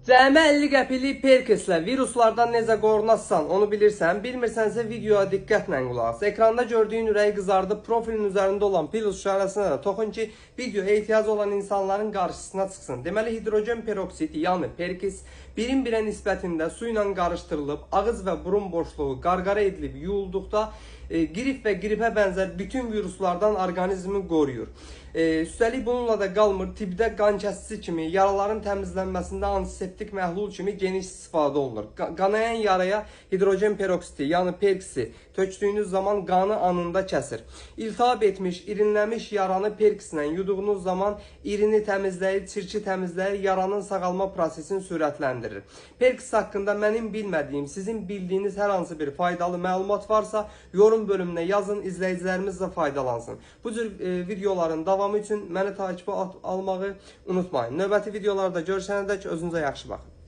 Cəmi 50 qəpiklik Perkislə viruslardan necə qorunasan, onu bilirsən. Bilmirsənsə videoya diqqətlə qulaq as. Ekranda gördüyün ürəyi qızardıb profilin üzərində olan plus işarəsinə də toxun ki, videoya ehtiyacı olan insanların qarşısına çıxsın. Deməli, hidrogen peroksid, yəni Perkis, birin birə nisbətində su ilə qarışdırılıb, ağız və burun boşluğu qarqara edilib yuyulduqda grip və gripə bənzər bütün viruslardan orqanizmi qoruyur. Üstəlik bununla da qalmır, tibbdə qan kəsici kimi, yaraların təmizlənməsində antiseptik məhlul kimi geniş istifadə olunur. Qanayan yaraya hidrogen peroksidi, yəni Perkisi tökdüyünüz zaman qanı anında kəsir. İltihab etmiş, irinləmiş yaranı Perkislə yuduğunuz zaman irini təmizləyir, çirki təmizləyir, yaranın sağalma prosesini sürətləndirir. Perkis haqqında mənim bilmədiyim, sizin bildiyiniz hər hansı bir faydalı məlumat varsa, yorum bölümünə yazın, izləyicilərimiz də faydalansın. Bu cür videoların davamı üçün məni takibə almağı unutmayın. Növbəti videolarda görüşənədək özünüzə yaxşı baxın.